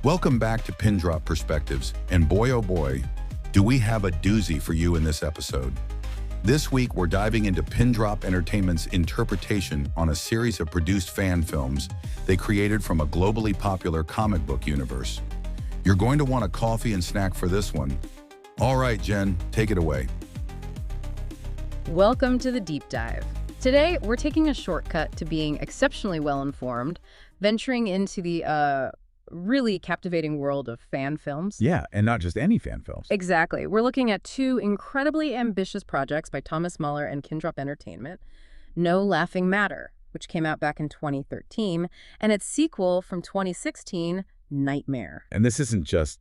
Welcome back to Pindrop Perspectives, and boy oh boy, do we have a doozy for you in this episode. This week we're diving into Pindrop Entertainment's interpretation on a series of produced fan films they created from a globally popular comic book universe. You're going to want a coffee and snack for this one. All right, Jen, take it away. Welcome to the deep dive. Today, we're taking a shortcut to being exceptionally well-informed, venturing into the really captivating world of fan films. Yeah, and not just any fan films. Exactly. We're looking at two incredibly ambitious projects by Thomas Muller and Pindrop Entertainment, No Laughing Matter, which came out back in 2013, and its sequel from 2016, Knightmare. And this isn't just,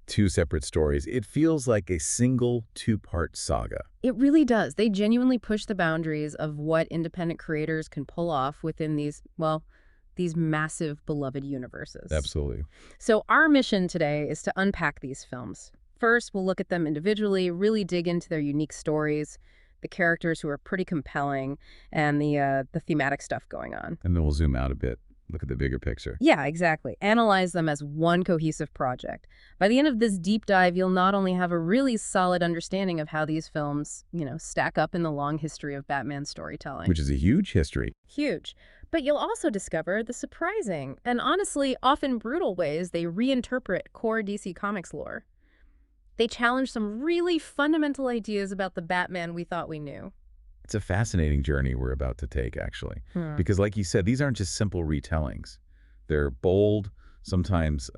two separate stories. It feels like a single two-part saga. It really does. They genuinely push the boundaries of what independent creators can pull off within these massive beloved universes. Absolutely. So our mission today is to unpack these films. First, we'll look at them individually, really dig into their unique stories, the characters who are pretty compelling, and the thematic stuff going on. And then we'll zoom out a bit, look at the bigger picture. Yeah, exactly. Analyze them as one cohesive project. By the end of this deep dive, you'll not only have a really solid understanding of how these films, stack up in the long history of Batman storytelling. Which is a huge history. Huge. But you'll also discover the surprising and honestly often brutal ways they reinterpret core DC Comics lore. They challenge some really fundamental ideas about the Batman we thought we knew. It's a fascinating journey we're about to take, actually. Because like you said, these aren't just simple retellings. They're bold, sometimes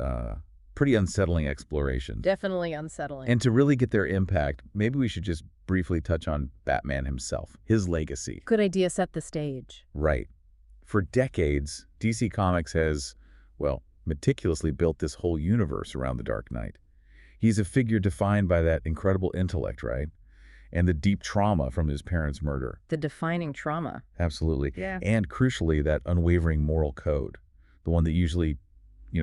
pretty unsettling explorations. Definitely unsettling. And to really get their impact, maybe we should just briefly touch on Batman himself, his legacy. Good idea, set the stage. Right. For decades, DC Comics has, meticulously built this whole universe around the Dark Knight. He's a figure defined by that incredible intellect, right? And the deep trauma from his parents' murder. The defining trauma. Absolutely. Yeah. And crucially, that unwavering moral code, the one that usually,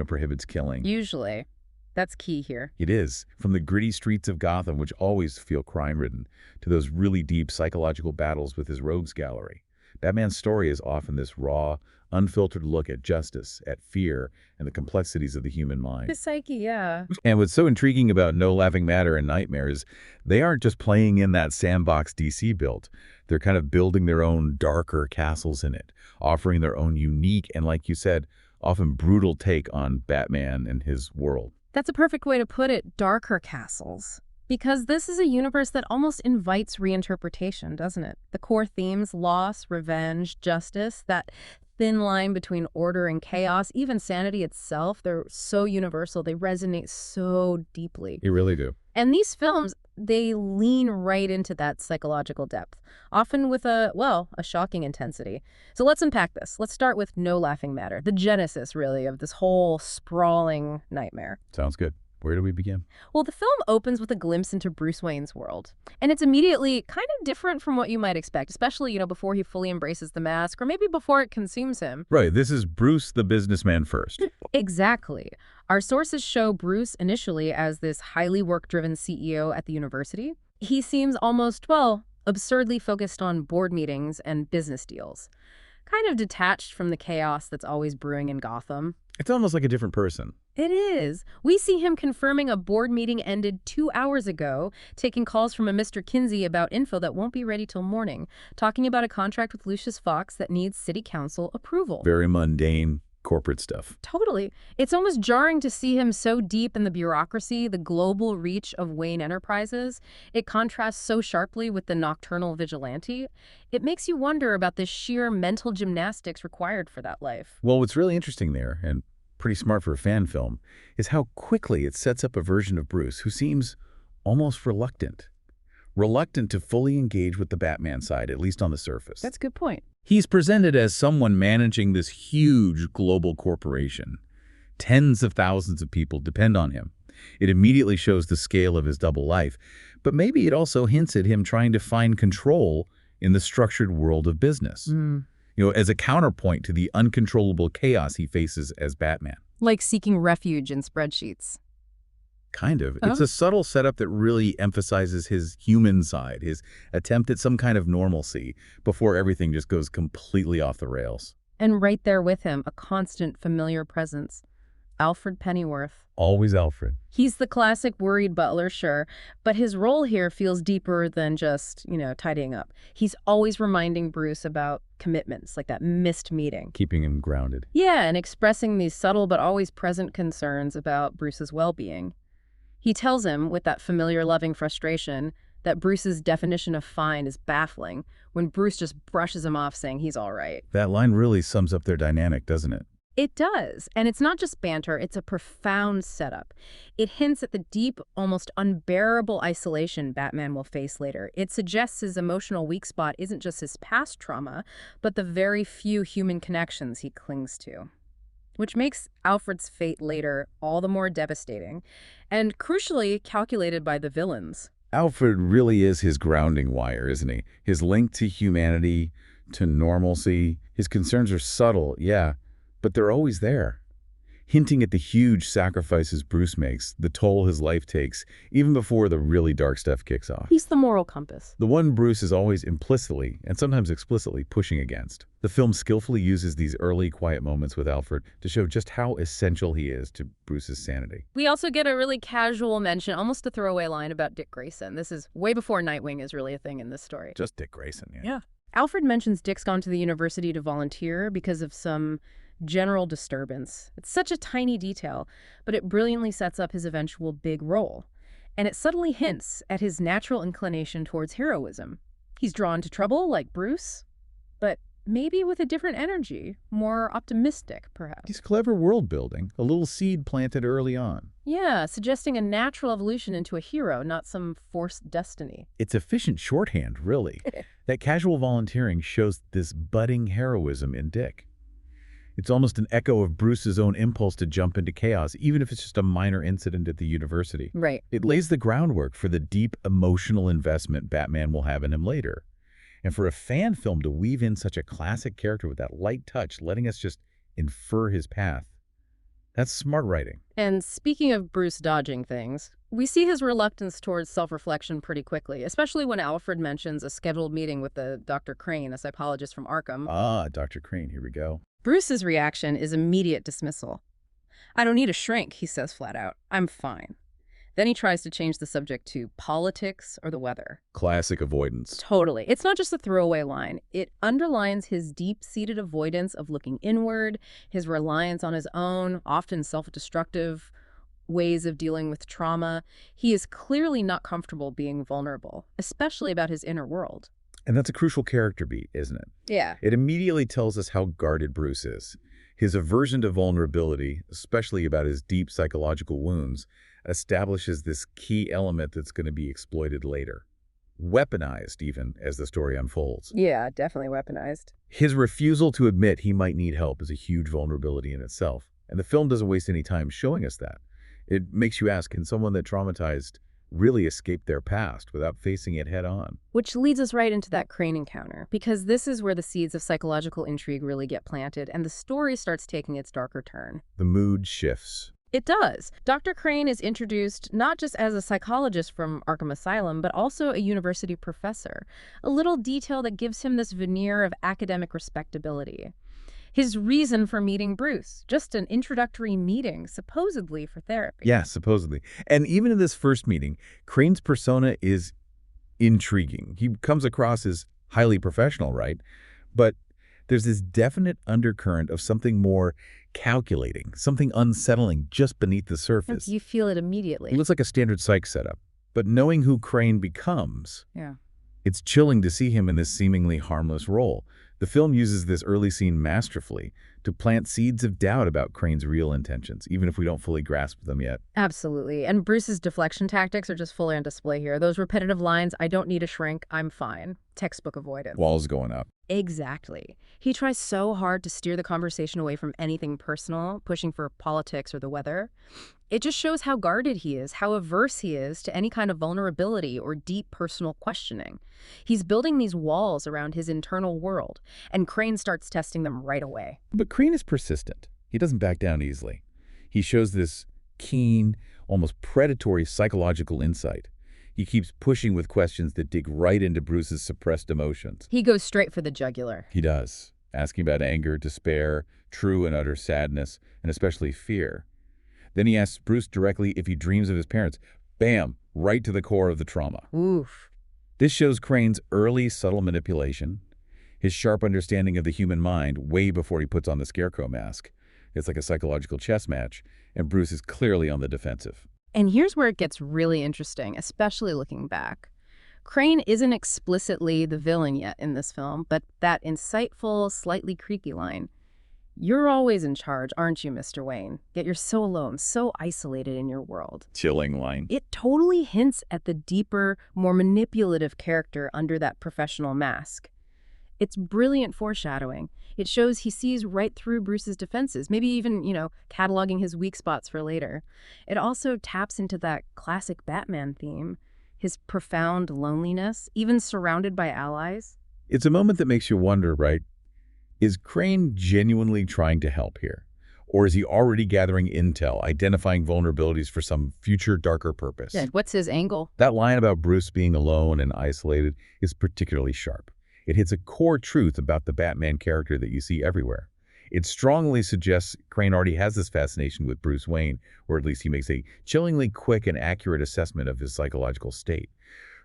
prohibits killing. Usually. That's key here. It is. From the gritty streets of Gotham, which always feel crime-ridden, to those really deep psychological battles with his rogues gallery. Batman's story is often this raw, unfiltered look at justice, at fear, and the complexities of the human mind. The psyche, yeah. And what's so intriguing about No Laughing Matter and Knightmare is they aren't just playing in that sandbox DC built. They're kind of building their own darker castles in it, offering their own unique and, like you said, often brutal take on Batman and his world. That's a perfect way to put it, darker castles. Because this is a universe that almost invites reinterpretation, doesn't it? The core themes, loss, revenge, justice, that thin line between order and chaos, even sanity itself, they're so universal. They resonate so deeply. You really do. And these films, they lean right into that psychological depth, often with a shocking intensity. So let's unpack this. Let's start with No Laughing Matter, the genesis, really, of this whole sprawling nightmare. Sounds good. Where do we begin? Well, the film opens with a glimpse into Bruce Wayne's world. And it's immediately kind of different from what you might expect, especially, before he fully embraces the mask or maybe before it consumes him. Right. This is Bruce the businessman first. Exactly. Our sources show Bruce initially as this highly work-driven CEO at the university. He seems almost, absurdly focused on board meetings and business deals. Kind of detached from the chaos that's always brewing in Gotham. It's almost like a different person. It is. We see him confirming a board meeting ended 2 hours ago, taking calls from a Mr. Kinsey about info that won't be ready till morning, talking about a contract with Lucius Fox that needs city council approval. Very mundane corporate stuff. Totally. It's almost jarring to see him so deep in the bureaucracy, the global reach of Wayne Enterprises. It contrasts so sharply with the nocturnal vigilante. It makes you wonder about the sheer mental gymnastics required for that life. Well, what's really interesting there, and pretty smart for a fan film, is how quickly it sets up a version of Bruce who seems almost reluctant. Reluctant to fully engage with the Batman side, at least on the surface. That's a good point. He's presented as someone managing this huge global corporation. Tens of thousands of people depend on him. It immediately shows the scale of his double life, but maybe it also hints at him trying to find control in the structured world of business. As a counterpoint to the uncontrollable chaos he faces as Batman. Like seeking refuge in spreadsheets. Kind of. It's a subtle setup that really emphasizes his human side, his attempt at some kind of normalcy before everything just goes completely off the rails. And right there with him, a constant familiar presence. Alfred Pennyworth. Always Alfred. He's the classic worried butler, sure, but his role here feels deeper than just, tidying up. He's always reminding Bruce about commitments, like that missed meeting. Keeping him grounded. Yeah, and expressing these subtle but always present concerns about Bruce's well-being. He tells him, with that familiar loving frustration, that Bruce's definition of fine is baffling, when Bruce just brushes him off saying he's all right. That line really sums up their dynamic, doesn't it? It does. And it's not just banter, it's a profound setup. It hints at the deep, almost unbearable isolation Batman will face later. It suggests his emotional weak spot isn't just his past trauma, but the very few human connections he clings to. Which makes Alfred's fate later all the more devastating, and crucially calculated by the villains. Alfred really is his grounding wire, isn't he? His link to humanity, to normalcy. His concerns are subtle, yeah, but they're always there, hinting at the huge sacrifices Bruce makes, the toll his life takes, even before the really dark stuff kicks off. He's the moral compass. The one Bruce is always implicitly, and sometimes explicitly, pushing against. The film skillfully uses these early, quiet moments with Alfred to show just how essential he is to Bruce's sanity. We also get a really casual mention, almost a throwaway line about Dick Grayson. This is way before Nightwing is really a thing in this story. Just Dick Grayson, yeah. Yeah. Alfred mentions Dick's gone to the university to volunteer because of some general disturbance. It's such a tiny detail, but it brilliantly sets up his eventual big role. And it subtly hints at his natural inclination towards heroism. He's drawn to trouble like Bruce, but maybe with a different energy, more optimistic, perhaps. He's clever world building, a little seed planted early on. Yeah, suggesting a natural evolution into a hero, not some forced destiny. It's efficient shorthand, really. That casual volunteering shows this budding heroism in Dick. It's almost an echo of Bruce's own impulse to jump into chaos, even if it's just a minor incident at the university. Right. It lays the groundwork for the deep emotional investment Batman will have in him later. And for a fan film to weave in such a classic character with that light touch, letting us just infer his path, that's smart writing. And speaking of Bruce dodging things, we see his reluctance towards self-reflection pretty quickly, especially when Alfred mentions a scheduled meeting with the Dr. Crane, a psychologist from Arkham. Ah, Dr. Crane, here we go. Bruce's reaction is immediate dismissal. I don't need a shrink, he says flat out. I'm fine. Then he tries to change the subject to politics or the weather. Classic avoidance. Totally. It's not just a throwaway line. It underlines his deep-seated avoidance of looking inward, his reliance on his own, often self-destructive ways of dealing with trauma. He is clearly not comfortable being vulnerable, especially about his inner world. And that's a crucial character beat, isn't it? Yeah. It immediately tells us how guarded Bruce is. His aversion to vulnerability, especially about his deep psychological wounds, establishes this key element that's going to be exploited later. Weaponized, even, as the story unfolds. Yeah, definitely weaponized. His refusal to admit he might need help is a huge vulnerability in itself. And the film doesn't waste any time showing us that. It makes you ask, can someone that traumatized really escape their past without facing it head on? Which leads us right into that Crane encounter, because this is where the seeds of psychological intrigue really get planted, and the story starts taking its darker turn. The mood shifts. It does. Dr. Crane is introduced not just as a psychologist from Arkham Asylum, but also a university professor, a little detail that gives him this veneer of academic respectability. His reason for meeting Bruce, just an introductory meeting, supposedly for therapy. Yeah, supposedly. And even in this first meeting, Crane's persona is intriguing. He comes across as highly professional, right? But there's this definite undercurrent of something more calculating, something unsettling just beneath the surface. And you feel it immediately. It looks like a standard psych setup. But knowing who Crane becomes, Yeah. it's chilling to see him in this seemingly harmless role. The film uses this early scene masterfully to plant seeds of doubt about Crane's real intentions, even if we don't fully grasp them yet. Absolutely. And Bruce's deflection tactics are just fully on display here. Those repetitive lines, I don't need a shrink, I'm fine. Textbook avoidance. Walls going up. Exactly. He tries so hard to steer the conversation away from anything personal, pushing for politics or the weather. It just shows how guarded he is, how averse he is to any kind of vulnerability or deep personal questioning. He's building these walls around his internal world, and Crane starts testing them right away. But Crane is persistent. He doesn't back down easily. He shows this keen, almost predatory psychological insight. He keeps pushing with questions that dig right into Bruce's suppressed emotions. He goes straight for the jugular. He does, asking about anger, despair, true and utter sadness, and especially fear. Then he asks Bruce directly if he dreams of his parents. Bam! Right to the core of the trauma. Oof. This shows Crane's early subtle manipulation, his sharp understanding of the human mind way before he puts on the scarecrow mask. It's like a psychological chess match, and Bruce is clearly on the defensive. And here's where it gets really interesting, especially looking back. Crane isn't explicitly the villain yet in this film, but that insightful, slightly creaky line, "You're always in charge, aren't you, Mr. Wayne? Yet you're so alone, so isolated in your world." Chilling line. It totally hints at the deeper, more manipulative character under that professional mask. It's brilliant foreshadowing. It shows he sees right through Bruce's defenses, maybe even, cataloging his weak spots for later. It also taps into that classic Batman theme, his profound loneliness, even surrounded by allies. It's a moment that makes you wonder, right? Is Crane genuinely trying to help here? Or is he already gathering intel, identifying vulnerabilities for some future darker purpose? Yeah, what's his angle? That line about Bruce being alone and isolated is particularly sharp. It hits a core truth about the Batman character that you see everywhere. It strongly suggests Crane already has this fascination with Bruce Wayne, or at least he makes a chillingly quick and accurate assessment of his psychological state.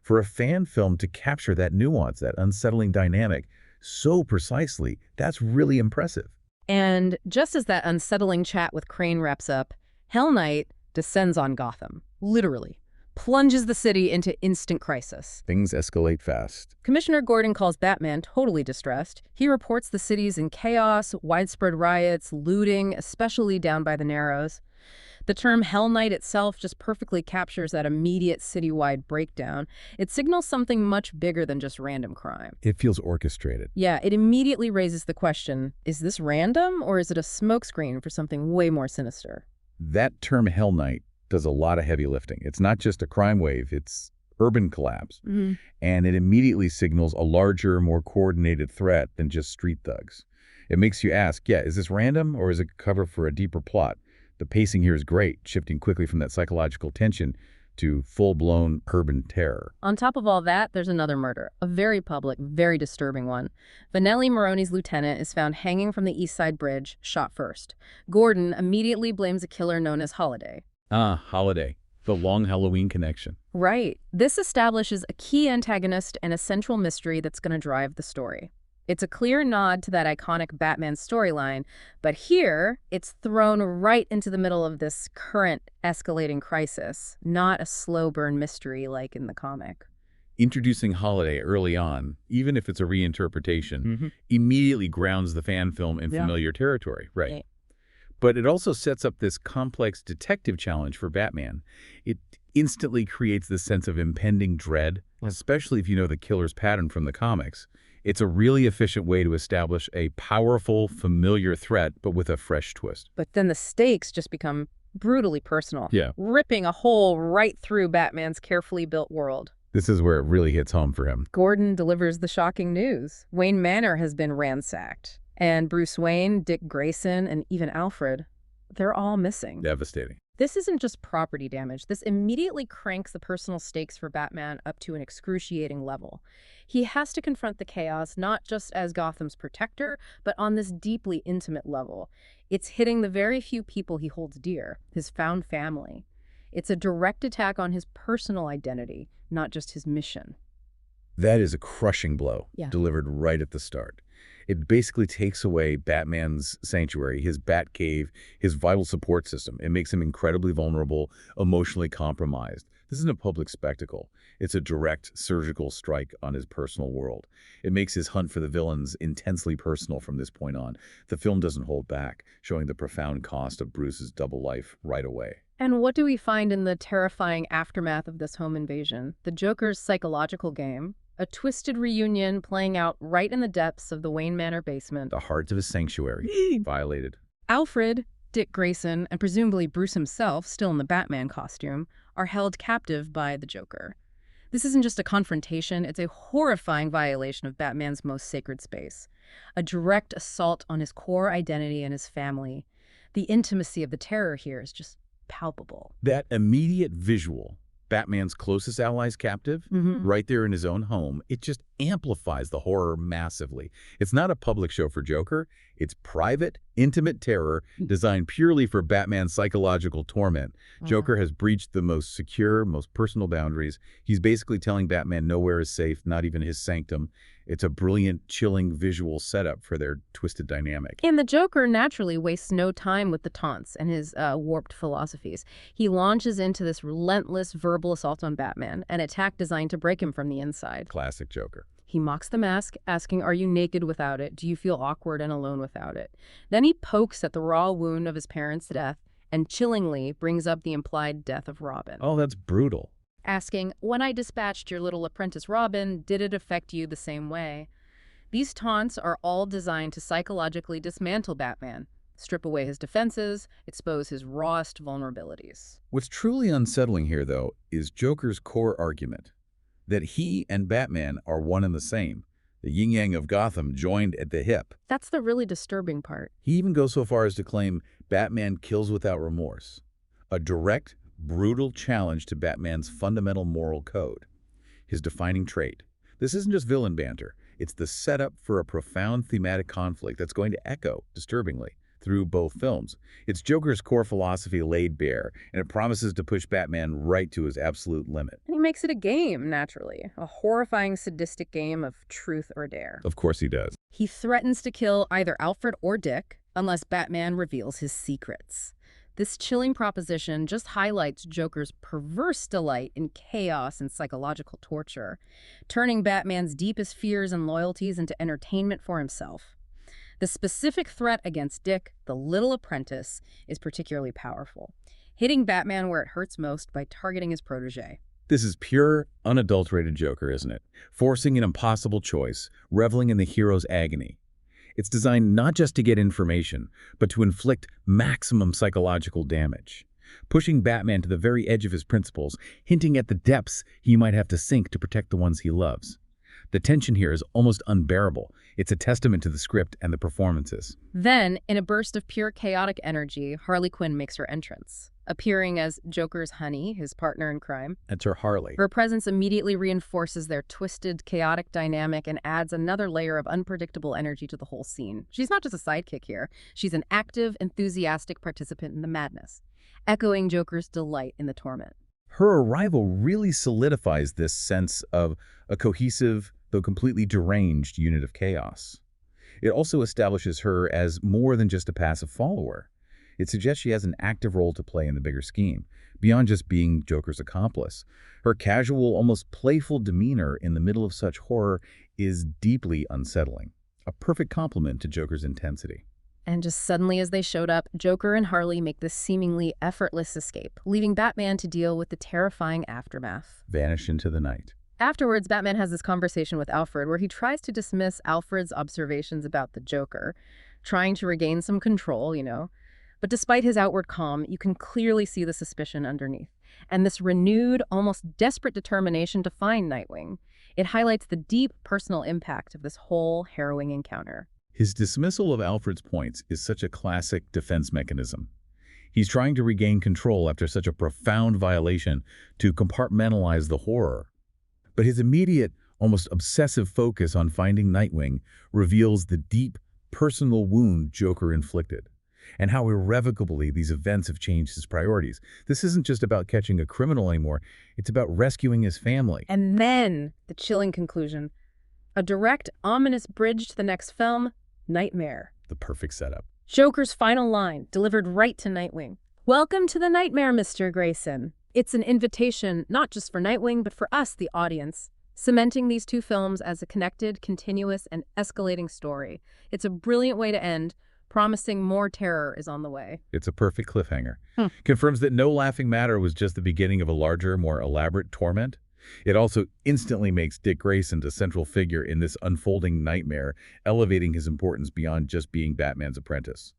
For a fan film to capture that nuance, that unsettling dynamic, so precisely, that's really impressive. And just as that unsettling chat with Crane wraps up, Hell Knight descends on Gotham, literally, plunges the city into instant crisis. Things escalate fast. Commissioner Gordon calls Batman totally distressed. He reports the city's in chaos, widespread riots, looting, especially down by the Narrows. The term Hell Knight itself just perfectly captures that immediate citywide breakdown. It signals something much bigger than just random crime. It feels orchestrated. Yeah, it immediately raises the question, is this random or is it a smokescreen for something way more sinister? That term Hell Knight does a lot of heavy lifting. It's not just a crime wave, it's urban collapse. And it immediately signals a larger, more coordinated threat than just street thugs. It makes you ask, is this random or is it cover for a deeper plot? The pacing here is great, shifting quickly from that psychological tension to full-blown urban terror. On top of all that, there's another murder, a very public, very disturbing one. Vanelli Maroney's lieutenant is found hanging from the East Side Bridge, shot first. Gordon immediately blames a killer known as Holiday. Holiday, the long Halloween connection. Right. This establishes a key antagonist and a central mystery that's going to drive the story. It's a clear nod to that iconic Batman storyline, but here it's thrown right into the middle of this current escalating crisis, not a slow burn mystery like in the comic. Introducing Holiday early on, even if it's a reinterpretation, immediately grounds the fan film in familiar territory. Right. But it also sets up this complex detective challenge for Batman. It instantly creates this sense of impending dread, especially if you know the killer's pattern from the comics. It's a really efficient way to establish a powerful, familiar threat, but with a fresh twist. But then the stakes just become brutally personal, ripping a hole right through Batman's carefully built world. This is where it really hits home for him. Gordon delivers the shocking news. Wayne Manor has been ransacked. And Bruce Wayne, Dick Grayson, and even Alfred, they're all missing. Devastating. This isn't just property damage. This immediately cranks the personal stakes for Batman up to an excruciating level. He has to confront the chaos not just as Gotham's protector, but on this deeply intimate level. It's hitting the very few people he holds dear, his found family. It's a direct attack on his personal identity, not just his mission. That is a crushing blow, delivered right at the start. It basically takes away Batman's sanctuary, his Batcave, his vital support system. It makes him incredibly vulnerable, emotionally compromised. This isn't a public spectacle. It's a direct surgical strike on his personal world. It makes his hunt for the villains intensely personal from this point on. The film doesn't hold back, showing the profound cost of Bruce's double life right away. And what do we find in the terrifying aftermath of this home invasion? The Joker's psychological game, a twisted reunion playing out right in the depths of the Wayne Manor basement. The heart of his sanctuary violated. Alfred, Dick Grayson, and presumably Bruce himself, still in the Batman costume, are held captive by the Joker. This isn't just a confrontation, it's a horrifying violation of Batman's most sacred space. A direct assault on his core identity and his family. The intimacy of the terror here is just palpable. That immediate visual, Batman's closest allies captive, right there in his own home, it just amplifies the horror massively. It's not a public show for Joker. It's private, intimate terror designed purely for Batman's psychological torment. Joker has breached the most secure, most personal boundaries. He's basically telling Batman nowhere is safe, not even his sanctum. It's a brilliant, chilling visual setup for their twisted dynamic. And the Joker naturally wastes no time with the taunts and his warped philosophies. He launches into this relentless verbal assault on Batman, an attack designed to break him from the inside. Classic Joker. He mocks the mask, asking, "Are you naked without it? Do you feel awkward and alone without it?" Then he pokes at the raw wound of his parents' death and chillingly brings up the implied death of Robin. Oh, that's brutal. Asking, "When I dispatched your little apprentice Robin, did it affect you the same way?" These taunts are all designed to psychologically dismantle Batman, strip away his defenses, expose his rawest vulnerabilities. What's truly unsettling here, though, is Joker's core argument. That he and Batman are one and the same, the yin-yang of Gotham joined at the hip. That's the really disturbing part. He even goes so far as to claim Batman kills without remorse, a direct, brutal challenge to Batman's fundamental moral code, his defining trait. This isn't just villain banter. It's the setup for a profound thematic conflict that's going to echo, disturbingly, through both films. It's Joker's core philosophy laid bare, and it promises to push Batman right to his absolute limit. And he makes it a game, naturally. A horrifying, sadistic game of truth or dare. Of course he does. He threatens to kill either Alfred or Dick unless Batman reveals his secrets. This chilling proposition just highlights Joker's perverse delight in chaos and psychological torture, turning Batman's deepest fears and loyalties into entertainment for himself. The specific threat against Dick, the little apprentice, is particularly powerful, hitting Batman where it hurts most by targeting his protege. This is pure, unadulterated Joker, isn't it? Forcing an impossible choice, reveling in the hero's agony. It's designed not just to get information, but to inflict maximum psychological damage, pushing Batman to the very edge of his principles, hinting at the depths he might have to sink to protect the ones he loves. The tension here is almost unbearable. It's a testament to the script and the performances. Then, in a burst of pure chaotic energy, Harley Quinn makes her entrance, appearing as Joker's honey, his partner in crime. That's her Harley. Her presence immediately reinforces their twisted, chaotic dynamic and adds another layer of unpredictable energy to the whole scene. She's not just a sidekick here. She's an active, enthusiastic participant in the madness, echoing Joker's delight in the torment. Her arrival really solidifies this sense of a cohesive, though completely deranged unit of chaos. It also establishes her as more than just a passive follower. It suggests she has an active role to play in the bigger scheme, beyond just being Joker's accomplice. Her casual, almost playful demeanor in the middle of such horror is deeply unsettling, a perfect complement to Joker's intensity. And just suddenly as they showed up, Joker and Harley make this seemingly effortless escape, leaving Batman to deal with the terrifying aftermath. Vanish into the night. Afterwards, Batman has this conversation with Alfred where he tries to dismiss Alfred's observations about the Joker, trying to regain some control, But despite his outward calm, you can clearly see the suspicion underneath, and this renewed, almost desperate determination to find Nightwing. It highlights the deep personal impact of this whole harrowing encounter. His dismissal of Alfred's points is such a classic defense mechanism. He's trying to regain control after such a profound violation to compartmentalize the horror. But his immediate, almost obsessive focus on finding Nightwing reveals the deep, personal wound Joker inflicted, and how irrevocably these events have changed his priorities. This isn't just about catching a criminal anymore, it's about rescuing his family. And then, the chilling conclusion. A direct, ominous bridge to the next film, Knightmare. The perfect setup. Joker's final line, delivered right to Nightwing. "Welcome to the Knightmare, Mr. Grayson." It's an invitation not just for Nightwing, but for us, the audience, cementing these two films as a connected, continuous, and escalating story. It's a brilliant way to end, promising more terror is on the way. It's a perfect cliffhanger. Confirms that No Laughing Matter was just the beginning of a larger, more elaborate torment. It also instantly makes Dick Grayson the central figure in this unfolding nightmare, elevating his importance beyond just being Batman's apprentice.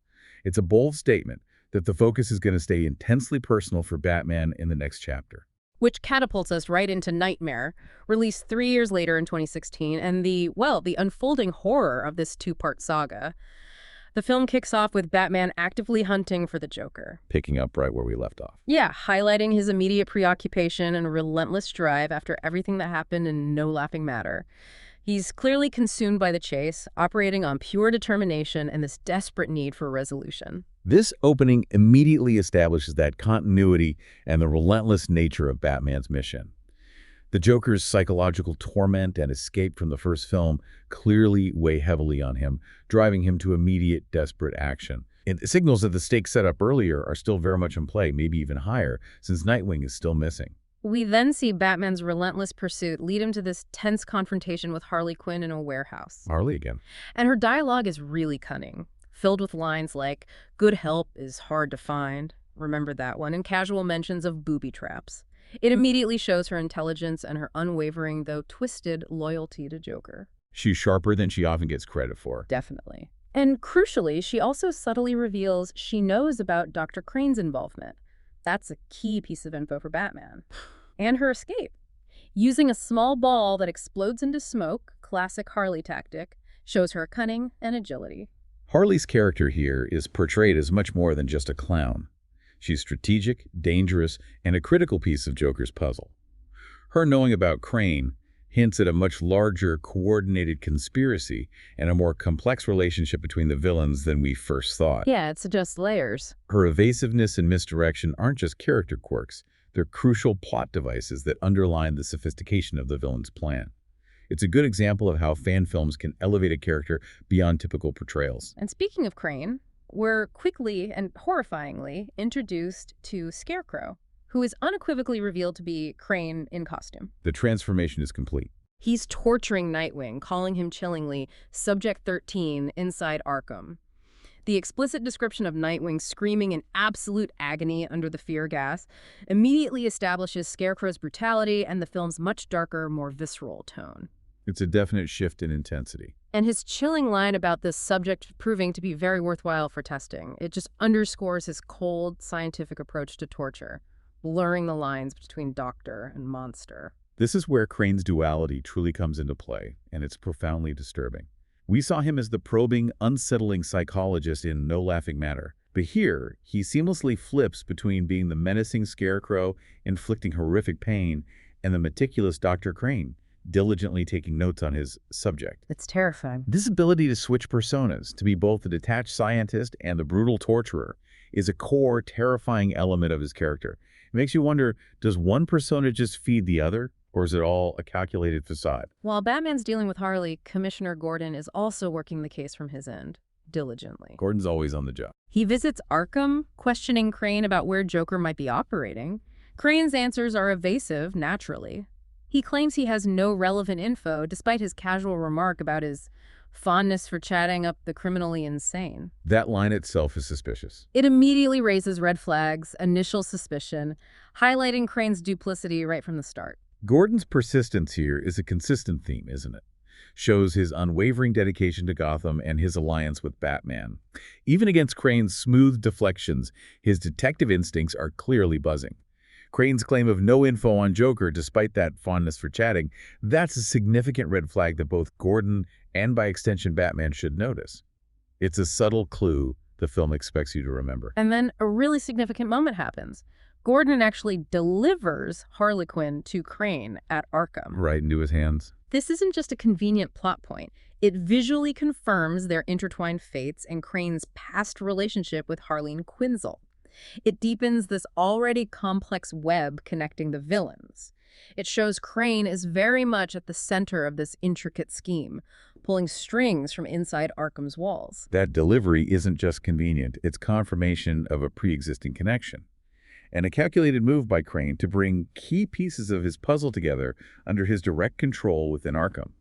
It's a bold statement that the focus is going to stay intensely personal for Batman in the next chapter. Which catapults us right into Knightmare, released 3 years later in 2016, and the unfolding horror of this two-part saga. The film kicks off with Batman actively hunting for the Joker. Picking up right where we left off. Yeah, highlighting his immediate preoccupation and relentless drive after everything that happened in No Laughing Matter. He's clearly consumed by the chase, operating on pure determination and this desperate need for resolution. This opening immediately establishes that continuity and the relentless nature of Batman's mission. The Joker's psychological torment and escape from the first film clearly weigh heavily on him, driving him to immediate, desperate action. It signals that the stakes set up earlier are still very much in play, maybe even higher, since Nightwing is still missing. We then see Batman's relentless pursuit lead him to this tense confrontation with Harley Quinn in a warehouse. Harley again. And her dialogue is really cunning, filled with lines like, "Good help is hard to find," remember that one, and casual mentions of booby traps. It immediately shows her intelligence and her unwavering, though twisted, loyalty to Joker. She's sharper than she often gets credit for. Definitely. And crucially, she also subtly reveals she knows about Dr. Crane's involvement. That's a key piece of info for Batman. And her escape. Using a small ball that explodes into smoke, classic Harley tactic, shows her cunning and agility. Harley's character here is portrayed as much more than just a clown. She's strategic, dangerous, and a critical piece of Joker's puzzle. Her knowing about Crane hints at a much larger, coordinated conspiracy and a more complex relationship between the villains than we first thought. Yeah, it suggests layers. Her evasiveness and misdirection aren't just character quirks, they're crucial plot devices that underline the sophistication of the villain's plan. It's a good example of how fan films can elevate a character beyond typical portrayals. And speaking of Crane, we're quickly and horrifyingly introduced to Scarecrow, who is unequivocally revealed to be Crane in costume. The transformation is complete. He's torturing Nightwing, calling him chillingly Subject 13 inside Arkham. The explicit description of Nightwing screaming in absolute agony under the fear gas immediately establishes Scarecrow's brutality and the film's much darker, more visceral tone. It's a definite shift in intensity. And his chilling line about this subject proving to be very worthwhile for testing. It just underscores his cold, scientific approach to torture, blurring the lines between doctor and monster. This is where Crane's duality truly comes into play, and it's profoundly disturbing. We saw him as the probing, unsettling psychologist in No Laughing Matter, but here he seamlessly flips between being the menacing Scarecrow, inflicting horrific pain, and the meticulous Dr. Crane, diligently taking notes on his subject. It's terrifying. This ability to switch personas, to be both the detached scientist and the brutal torturer, is a core, terrifying element of his character. It makes you wonder, does one persona just feed the other, or is it all a calculated facade? While Batman's dealing with Harley, Commissioner Gordon is also working the case from his end, diligently. Gordon's always on the job. He visits Arkham, questioning Crane about where Joker might be operating. Crane's answers are evasive, naturally. He claims he has no relevant info, despite his casual remark about his fondness for chatting up the criminally insane. That line itself is suspicious. It immediately raises red flags, initial suspicion, highlighting Crane's duplicity right from the start. Gordon's persistence here is a consistent theme, isn't it? Shows his unwavering dedication to Gotham and his alliance with Batman. Even against Crane's smooth deflections, his detective instincts are clearly buzzing. Crane's claim of no info on Joker, despite that fondness for chatting, that's a significant red flag that both Gordon and, by extension, Batman should notice. It's a subtle clue the film expects you to remember. And then a really significant moment happens. Gordon actually delivers Harley Quinn to Crane at Arkham. Right into his hands. This isn't just a convenient plot point. It visually confirms their intertwined fates and Crane's past relationship with Harleen Quinzel. It deepens this already complex web connecting the villains. It shows Crane is very much at the center of this intricate scheme, pulling strings from inside Arkham's walls. That delivery isn't just convenient, it's confirmation of a pre-existing connection. and a calculated move by Crane to bring key pieces of his puzzle together under his direct control within Arkham.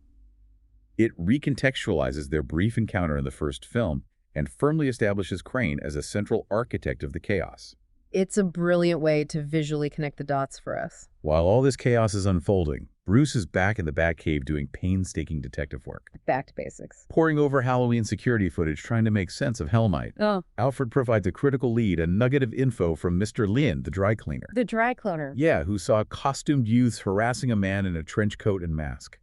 It recontextualizes their brief encounter in the first film and firmly establishes Crane as a central architect of the chaos. It's a brilliant way to visually connect the dots for us. While all this chaos is unfolding, Bruce is back in the Batcave doing painstaking detective work. Back to basics. Poring over Halloween security footage trying to make sense of Hell Night. Oh, Alfred provides a critical lead, a nugget of info from Mr. Lin, the dry cleaner. the dry cleaner. Yeah, who saw costumed youths harassing a man in a trench coat and mask.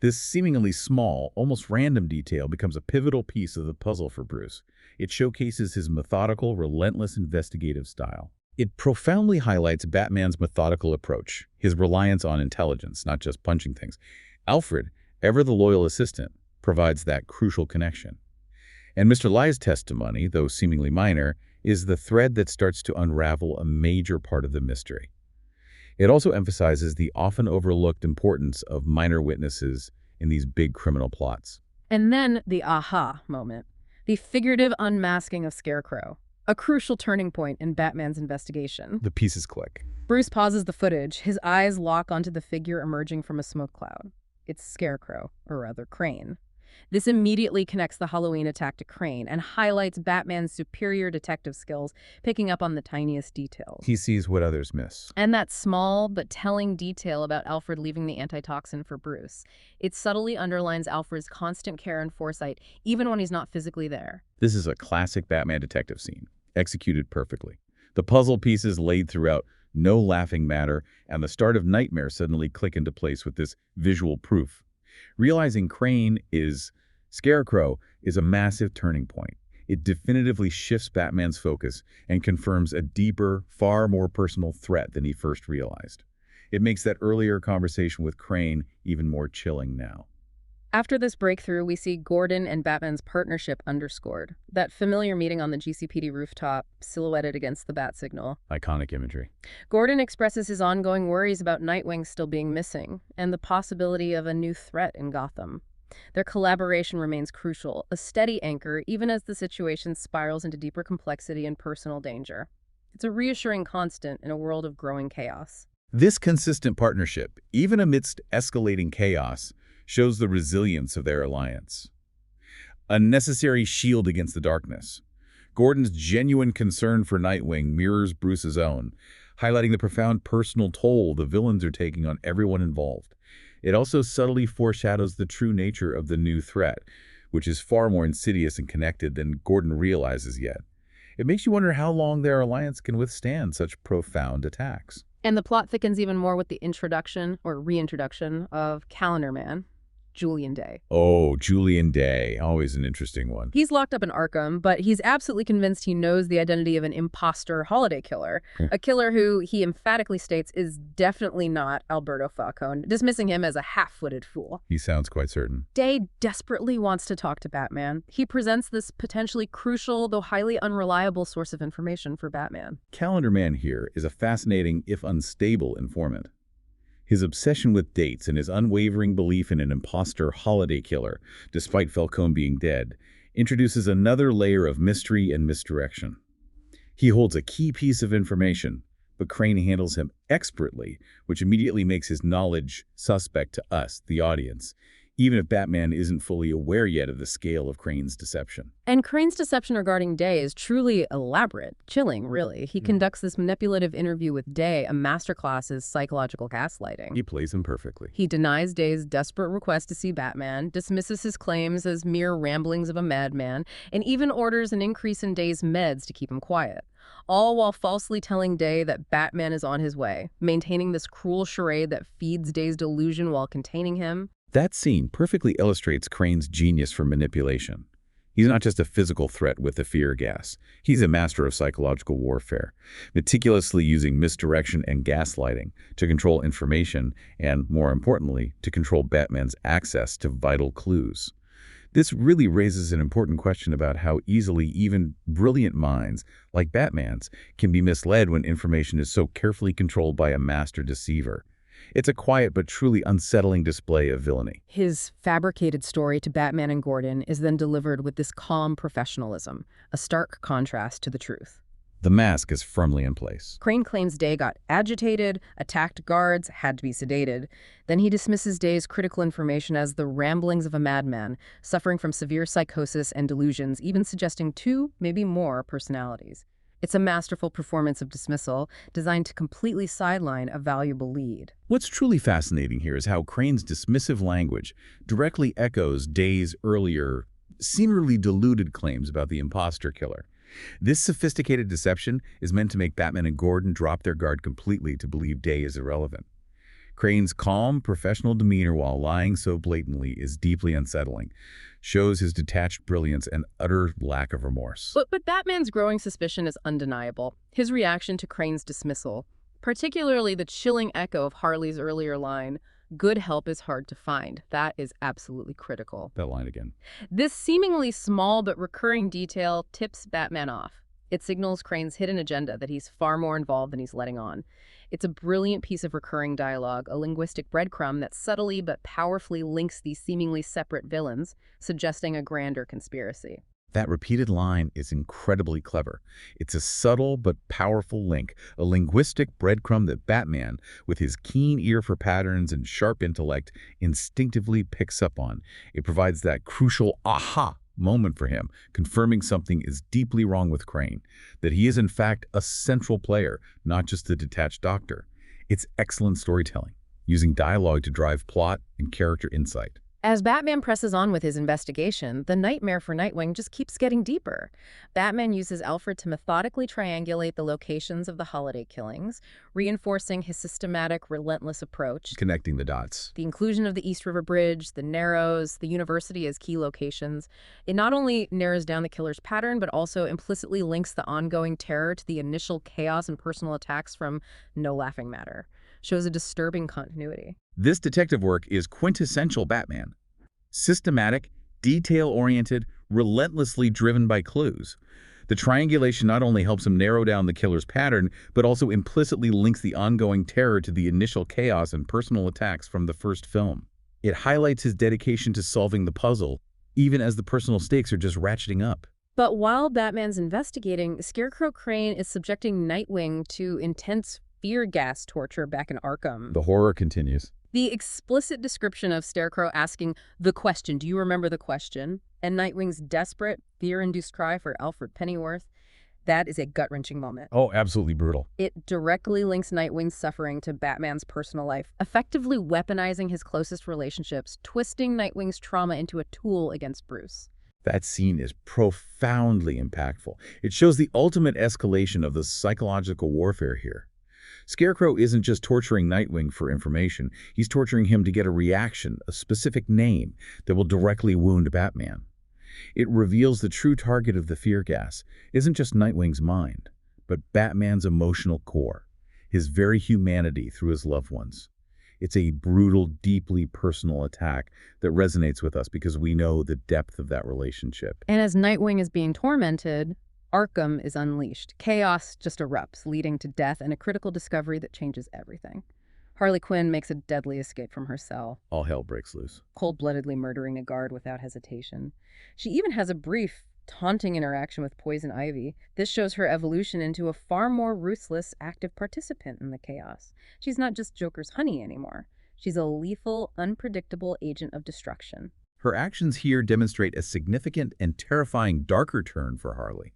This seemingly small, almost random detail becomes a pivotal piece of the puzzle for Bruce. It showcases his methodical, relentless investigative style. It profoundly highlights Batman's methodical approach, his reliance on intelligence, not just punching things. Alfred, ever the loyal assistant, provides that crucial connection. And Mr. Lie's testimony, though seemingly minor, is the thread that starts to unravel a major part of the mystery. It also emphasizes the often overlooked importance of minor witnesses in these big criminal plots. And then the aha moment. The figurative unmasking of Scarecrow. A crucial turning point in Batman's investigation. The pieces click. Bruce pauses the footage. His eyes lock onto the figure emerging from a smoke cloud. It's Scarecrow, or rather Crane. This immediately connects the Halloween attack to Crane and highlights Batman's superior detective skills, picking up on the tiniest details. He sees what others miss. And that small but telling detail about Alfred leaving the antitoxin for Bruce. It subtly underlines Alfred's constant care and foresight, even when he's not physically there. This is a classic Batman detective scene, executed perfectly. The puzzle pieces laid throughout no laughing matter, and the start of Knightmare suddenly click into place with this visual proof. Realizing Crane is Scarecrow is a massive turning point. It definitively shifts Batman's focus and confirms a deeper, far more personal threat than he first realized. It makes that earlier conversation with Crane even more chilling now. After this breakthrough, we see Gordon and Batman's partnership underscored. That familiar meeting on the GCPD rooftop, silhouetted against the bat signal. Iconic imagery. Gordon expresses his ongoing worries about Nightwing still being missing, and the possibility of a new threat in Gotham. Their collaboration remains crucial, a steady anchor, even as the situation spirals into deeper complexity and personal danger. It's a reassuring constant in a world of growing chaos. This consistent partnership, even amidst escalating chaos, shows the resilience of their alliance. A necessary shield against the darkness. Gordon's genuine concern for Nightwing mirrors Bruce's own, highlighting the profound personal toll the villains are taking on everyone involved. It also subtly foreshadows the true nature of the new threat, which is far more insidious and connected than Gordon realizes yet. It makes you wonder how long their alliance can withstand such profound attacks. And the plot thickens even more with the introduction, or reintroduction, of Calendar Man, Julian Day. Oh, Julian Day, always an interesting one. He's locked up in Arkham, but he's absolutely convinced he knows the identity of an imposter holiday killer, a killer who he emphatically states is definitely not Alberto Falcone, dismissing him as a half-witted fool. He sounds quite certain. Day desperately wants to talk to Batman. He presents this potentially crucial, though highly unreliable source of information for Batman. Calendar Man here is a fascinating, if unstable, informant. His obsession with dates and his unwavering belief in an imposter holiday killer, despite Falcone being dead, introduces another layer of mystery and misdirection. He holds a key piece of information, but Crane handles him expertly, which immediately makes his knowledge suspect to us, the audience, even if Batman isn't fully aware yet of the scale of Crane's deception. And Crane's deception regarding Day is truly elaborate, chilling, really. He conducts this manipulative interview with Day, a masterclass in psychological gaslighting. He plays him perfectly. He denies Day's desperate request to see Batman, dismisses his claims as mere ramblings of a madman, and even orders an increase in Day's meds to keep him quiet. All while falsely telling Day that Batman is on his way, maintaining this cruel charade that feeds Day's delusion while containing him. That scene perfectly illustrates Crane's genius for manipulation. He's not just a physical threat with the fear gas. He's a master of psychological warfare, meticulously using misdirection and gaslighting to control information and, more importantly, to control Batman's access to vital clues. This really raises an important question about how easily even brilliant minds, like Batman's, can be misled when information is so carefully controlled by a master deceiver. It's a quiet but truly unsettling display of villainy. His fabricated story to Batman and Gordon is then delivered with this calm professionalism, a stark contrast to the truth. The mask is firmly in place. Crane claims Day got agitated, attacked guards, had to be sedated. Then he dismisses Day's critical information as the ramblings of a madman, suffering from severe psychosis and delusions, even suggesting 2, maybe more, personalities. It's a masterful performance of dismissal, designed to completely sideline a valuable lead. What's truly fascinating here is how Crane's dismissive language directly echoes Day's earlier, seemingly deluded claims about the imposter killer. This sophisticated deception is meant to make Batman and Gordon drop their guard completely to believe Day is irrelevant. Crane's calm, professional demeanor while lying so blatantly is deeply unsettling, shows his detached brilliance and utter lack of remorse. But Batman's growing suspicion is undeniable. His reaction to Crane's dismissal, particularly the chilling echo of Harley's earlier line, "Good help is hard to find," that is absolutely critical. That line again. This seemingly small but recurring detail tips Batman off. It signals Crane's hidden agenda that he's far more involved than he's letting on. It's a brilliant piece of recurring dialogue, a linguistic breadcrumb that subtly but powerfully links these seemingly separate villains, suggesting a grander conspiracy. That repeated line is incredibly clever. It's a subtle but powerful link, a linguistic breadcrumb that Batman, with his keen ear for patterns and sharp intellect, instinctively picks up on. It provides that crucial aha moment for him, confirming something is deeply wrong with Crane, that he is in fact a central player, not just a detached doctor. It's excellent storytelling, using dialogue to drive plot and character insight. As Batman presses on with his investigation, the nightmare for Nightwing just keeps getting deeper. Batman uses Alfred to methodically triangulate the locations of the holiday killings, reinforcing his systematic, relentless approach. Connecting the dots. The inclusion of the East River Bridge, the Narrows, the university as key locations. It not only narrows down the killer's pattern, but also implicitly links the ongoing terror to the initial chaos and personal attacks from No Laughing Matter. Shows a disturbing continuity. This detective work is quintessential Batman. Systematic, detail-oriented, relentlessly driven by clues. The triangulation not only helps him narrow down the killer's pattern, but also implicitly links the ongoing terror to the initial chaos and personal attacks from the first film. It highlights his dedication to solving the puzzle, even as the personal stakes are just ratcheting up. But while Batman's investigating, Scarecrow Crane is subjecting Nightwing to intense fear gas torture back in Arkham. The horror continues. The explicit description of Scarecrow asking the question, "Do you remember the question?" and Nightwing's desperate, fear-induced cry for Alfred Pennyworth, that is a gut-wrenching moment. Oh, absolutely brutal. It directly links Nightwing's suffering to Batman's personal life, effectively weaponizing his closest relationships, twisting Nightwing's trauma into a tool against Bruce. That scene is profoundly impactful. It shows the ultimate escalation of the psychological warfare here. Scarecrow isn't just torturing Nightwing for information. He's torturing him to get a reaction, a specific name, that will directly wound Batman. It reveals the true target of the fear gas isn't just Nightwing's mind, but Batman's emotional core, his very humanity through his loved ones. It's a brutal, deeply personal attack that resonates with us because we know the depth of that relationship. And as Nightwing is being tormented, Arkham is unleashed. Chaos just erupts, leading to death and a critical discovery that changes everything. Harley Quinn makes a deadly escape from her cell, All hell breaks loose. cold-bloodedly murdering a guard without hesitation. She even has a brief, taunting interaction with Poison Ivy. This shows her evolution into a far more ruthless, active participant in the chaos. She's not just Joker's honey anymore. She's a lethal, unpredictable agent of destruction. Her actions here demonstrate a significant and terrifying darker turn for Harley.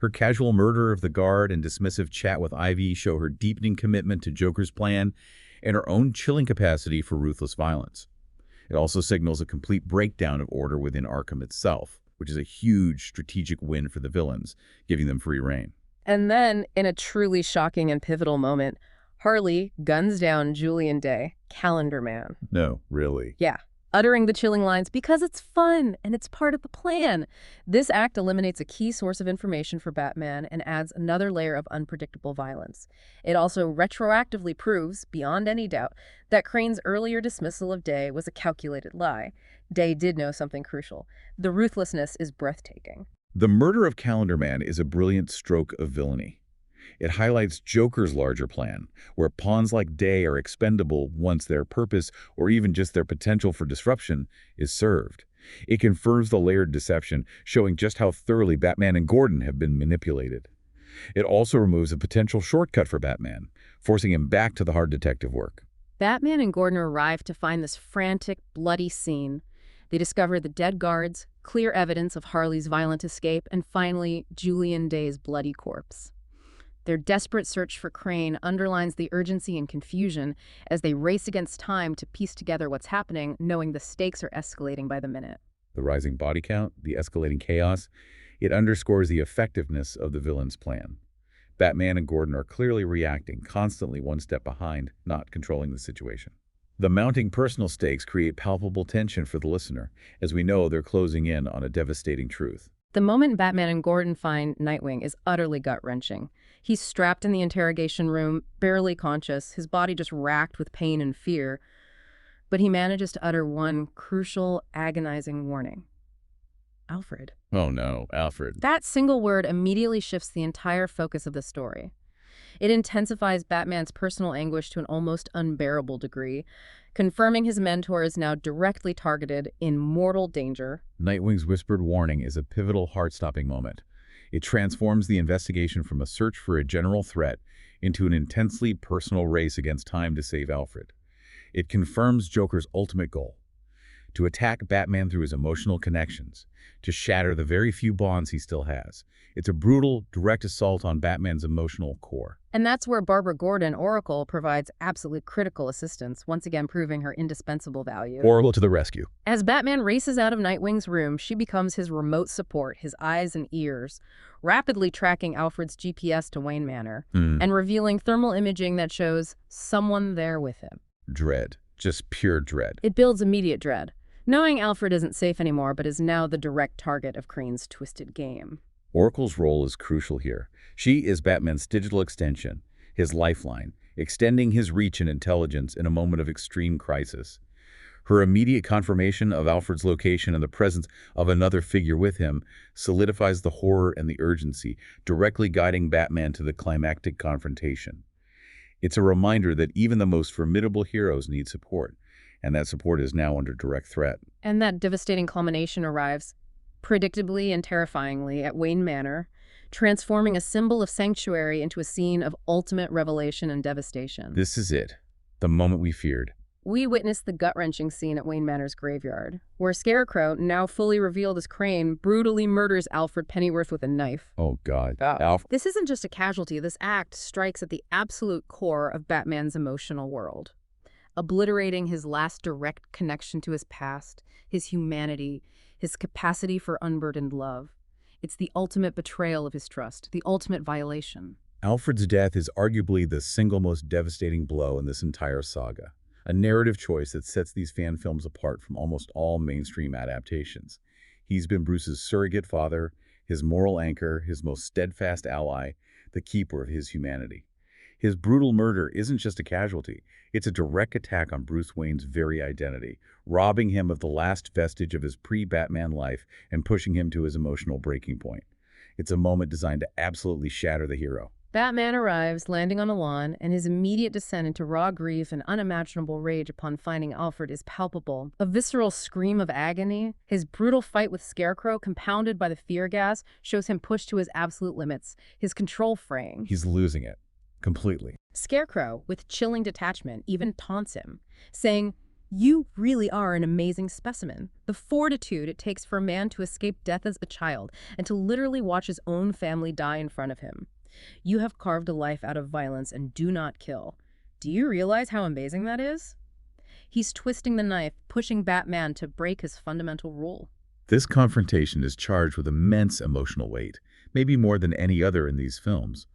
Her casual murder of the guard and dismissive chat with Ivy show her deepening commitment to Joker's plan and her own chilling capacity for ruthless violence. It also signals a complete breakdown of order within Arkham itself, which is a huge strategic win for the villains, giving them free rein. And then, in a truly shocking and pivotal moment, Harley guns down Julian Day, Calendar Man. No, really. Yeah, uttering the chilling lines, "Because it's fun and it's part of the plan." This act eliminates a key source of information for Batman and adds another layer of unpredictable violence. It also retroactively proves, beyond any doubt, that Crane's earlier dismissal of Day was a calculated lie. Day did know something crucial. The ruthlessness is breathtaking. The murder of Calendar Man is a brilliant stroke of villainy. It highlights Joker's larger plan, where pawns like Day are expendable once their purpose, or even just their potential for disruption, is served. It confirms the layered deception, showing just how thoroughly Batman and Gordon have been manipulated. It also removes a potential shortcut for Batman, forcing him back to the hard detective work. Batman and Gordon arrive to find this frantic, bloody scene. They discover the dead guards, clear evidence of Harley's violent escape, and finally, Julian Day's bloody corpse. Their desperate search for Crane underlines the urgency and confusion as they race against time to piece together what's happening, knowing the stakes are escalating by the minute. The rising body count, the escalating chaos, it underscores the effectiveness of the villain's plan. Batman and Gordon are clearly reacting, constantly one step behind, not controlling the situation. The mounting personal stakes create palpable tension for the listener, as we know they're closing in on a devastating truth. The moment Batman and Gordon find Nightwing is utterly gut-wrenching. He's strapped in the interrogation room, barely conscious, his body just racked with pain and fear. But he manages to utter one crucial, agonizing warning. Alfred. Oh no, Alfred. That single word immediately shifts the entire focus of the story. It intensifies Batman's personal anguish to an almost unbearable degree, confirming his mentor is now directly targeted in mortal danger. Nightwing's whispered warning is a pivotal, heart-stopping moment. It transforms the investigation from a search for a general threat into an intensely personal race against time to save Alfred. It confirms Joker's ultimate goal: to attack Batman through his emotional connections, to shatter the very few bonds he still has. It's a brutal, direct assault on Batman's emotional core. And that's where Barbara Gordon, Oracle, provides absolute critical assistance, once again proving her indispensable value. Oracle to the rescue. As Batman races out of Nightwing's room, she becomes his remote support, his eyes and ears, rapidly tracking Alfred's GPS to Wayne Manor, and revealing thermal imaging that shows someone there with him. Dread. Just pure dread. It builds immediate dread, knowing Alfred isn't safe anymore but is now the direct target of Crane's twisted game. Oracle's role is crucial here. She is Batman's digital extension, his lifeline, extending his reach and intelligence in a moment of extreme crisis. Her immediate confirmation of Alfred's location and the presence of another figure with him solidifies the horror and the urgency, directly guiding Batman to the climactic confrontation. It's a reminder that even the most formidable heroes need support, and that support is now under direct threat. And that devastating culmination arrives, predictably and terrifyingly, at Wayne Manor, transforming a symbol of sanctuary into a scene of ultimate revelation and devastation. This is it, the moment we feared. We witnessed the gut-wrenching scene at Wayne Manor's graveyard, where Scarecrow, now fully revealed as Crane, brutally murders Alfred Pennyworth with a knife. Oh, God. This isn't just a casualty. This act strikes at the absolute core of Batman's emotional world, obliterating his last direct connection to his past, his humanity, his capacity for unburdened love. It's the ultimate betrayal of his trust, the ultimate violation. Alfred's death is arguably the single most devastating blow in this entire saga, a narrative choice that sets these fan films apart from almost all mainstream adaptations. He's been Bruce's surrogate father, his moral anchor, his most steadfast ally, the keeper of his humanity. His brutal murder isn't just a casualty, it's a direct attack on Bruce Wayne's very identity, robbing him of the last vestige of his pre-Batman life and pushing him to his emotional breaking point. It's a moment designed to absolutely shatter the hero. Batman arrives, landing on a lawn, and his immediate descent into raw grief and unimaginable rage upon finding Alfred is palpable. A visceral scream of agony, his brutal fight with Scarecrow, compounded by the fear gas, shows him pushed to his absolute limits, his control fraying. He's losing it. Completely. Scarecrow, with chilling detachment, even taunts him, saying, "You really are an amazing specimen. The fortitude it takes for a man to escape death as a child and to literally watch his own family die in front of him. You have carved a life out of violence and do not kill. Do you realize how amazing that is?" He's twisting the knife, pushing Batman to break his fundamental rule. This confrontation is charged with immense emotional weight, maybe more than any other in these films.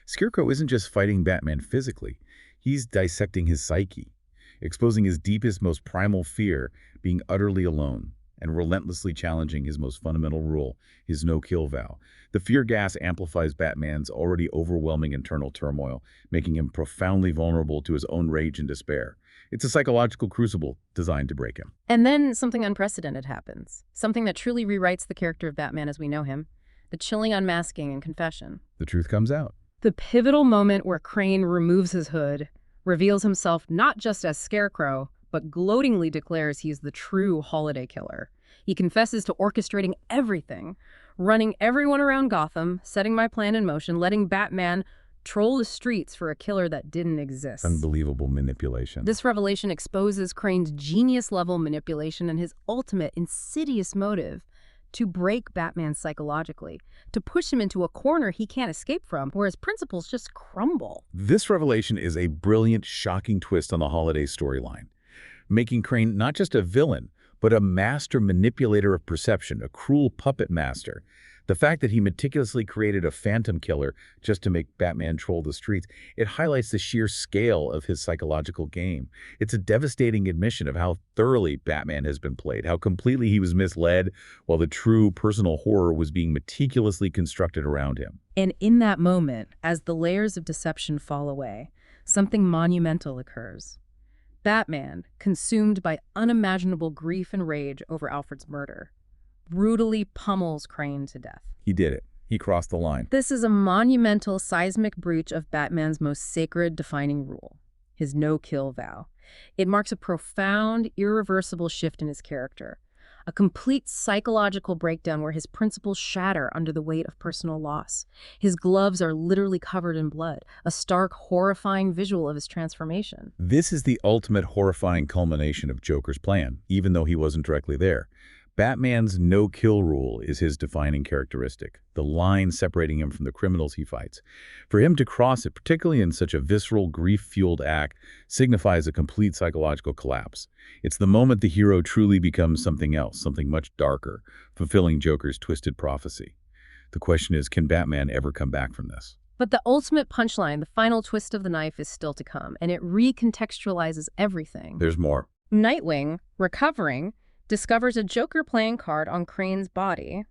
Scarecrow isn't just fighting Batman physically, he's dissecting his psyche, exposing his deepest, most primal fear, being utterly alone, and relentlessly challenging his most fundamental rule, his no-kill vow. The fear gas amplifies Batman's already overwhelming internal turmoil, making him profoundly vulnerable to his own rage and despair. It's a psychological crucible designed to break him. And then something unprecedented happens, something that truly rewrites the character of Batman as we know him, the chilling unmasking and confession. The truth comes out. The pivotal moment where Crane removes his hood, reveals himself not just as Scarecrow, but gloatingly declares he's the true holiday killer. He confesses to orchestrating everything, running everyone around Gotham, setting my plan in motion, letting Batman troll the streets for a killer that didn't exist. Unbelievable manipulation. This revelation exposes Crane's genius-level manipulation and his ultimate insidious motive to break Batman psychologically, to push him into a corner he can't escape from, where his principles just crumble. This revelation is a brilliant, shocking twist on the Holiday storyline, making Crane not just a villain, but a master manipulator of perception, a cruel puppet master. The fact that he meticulously created a phantom killer just to make Batman troll the streets, it highlights the sheer scale of his psychological game. It's a devastating admission of how thoroughly Batman has been played, how completely he was misled, while the true personal horror was being meticulously constructed around him. And in that moment, as the layers of deception fall away, something monumental occurs. Batman, consumed by unimaginable grief and rage over Alfred's murder, brutally pummels Crane to death. He did it. He crossed the line. This is a monumental seismic breach of Batman's most sacred defining rule, his no-kill vow. It marks a profound, irreversible shift in his character, a complete psychological breakdown where his principles shatter under the weight of personal loss. His gloves are literally covered in blood, a stark, horrifying visual of his transformation. This is the ultimate horrifying culmination of Joker's plan, even though he wasn't directly there. Batman's no-kill rule is his defining characteristic, the line separating him from the criminals he fights. For him to cross it, particularly in such a visceral, grief-fueled act, signifies a complete psychological collapse. It's the moment the hero truly becomes something else, something much darker, fulfilling Joker's twisted prophecy. The question is, can Batman ever come back from this? But the ultimate punchline, the final twist of the knife, is still to come, and it recontextualizes everything. There's more. Nightwing, recovering, discovers a Joker playing card on Crane's body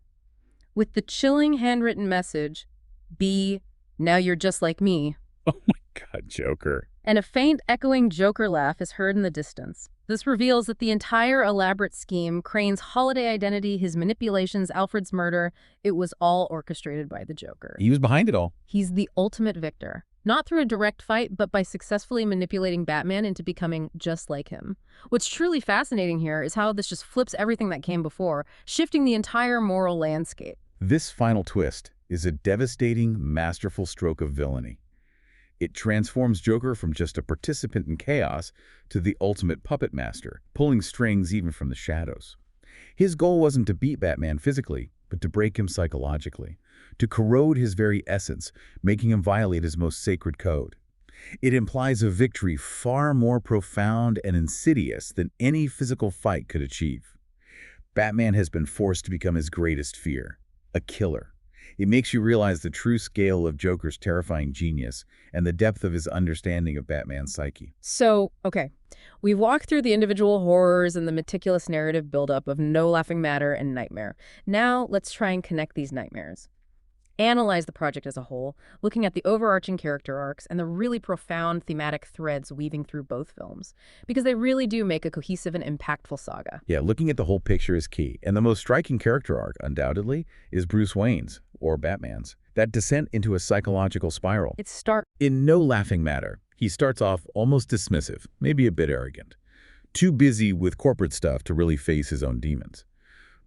with the chilling handwritten message, "B, now you're just like me." Oh my God, Joker. And a faint echoing Joker laugh is heard in the distance. This reveals that the entire elaborate scheme, Crane's holiday identity, his manipulations, Alfred's murder, it was all orchestrated by the Joker. He was behind it all. He's the ultimate victor. Not through a direct fight, but by successfully manipulating Batman into becoming just like him. What's truly fascinating here is how this just flips everything that came before, shifting the entire moral landscape. This final twist is a devastating, masterful stroke of villainy. It transforms Joker from just a participant in chaos to the ultimate puppet master, pulling strings even from the shadows. His goal wasn't to beat Batman physically, but to break him psychologically, to corrode his very essence, making him violate his most sacred code. It implies a victory far more profound and insidious than any physical fight could achieve. Batman has been forced to become his greatest fear, a killer. It makes you realize the true scale of Joker's terrifying genius and the depth of his understanding of Batman's psyche. So, okay, we've walked through the individual horrors and the meticulous narrative buildup of No Laughing Matter and Knightmare. Now, let's try and connect these nightmares. Analyze the project as a whole, looking at the overarching character arcs and the really profound thematic threads weaving through both films, because they really do make a cohesive and impactful saga. Yeah, looking at the whole picture is key, and the most striking character arc, undoubtedly, is Bruce Wayne's, or Batman's. That descent into a psychological spiral. It's stark. In No Laughing Matter, he starts off almost dismissive, maybe a bit arrogant, too busy with corporate stuff to really face his own demons.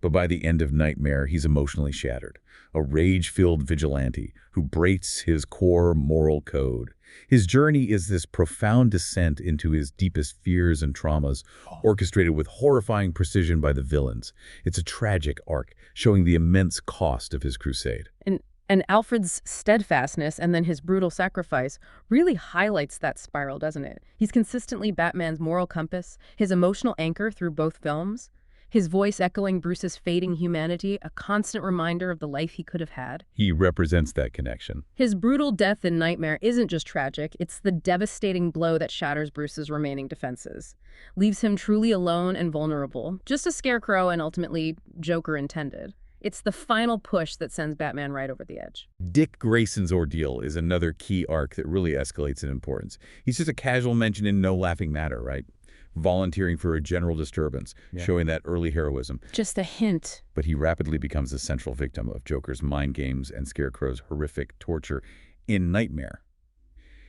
But by the end of Knightmare, he's emotionally shattered, a rage-filled vigilante who breaks his core moral code. His journey is this profound descent into his deepest fears and traumas, orchestrated with horrifying precision by the villains. It's a tragic arc, showing the immense cost of his crusade. And Alfred's steadfastness and then his brutal sacrifice really highlights that spiral, doesn't it? He's consistently Batman's moral compass, his emotional anchor through both films. His voice echoing Bruce's fading humanity, a constant reminder of the life he could have had. He represents that connection. His brutal death in Knightmare isn't just tragic, it's the devastating blow that shatters Bruce's remaining defenses. Leaves him truly alone and vulnerable, just as Scarecrow and ultimately Joker intended. It's the final push that sends Batman right over the edge. Dick Grayson's ordeal is another key arc that really escalates in importance. He's just a casual mention in No Laughing Matter, right? Volunteering for a general disturbance, showing that early heroism. Just a hint. But he rapidly becomes a central victim of Joker's mind games and Scarecrow's horrific torture in Knightmare.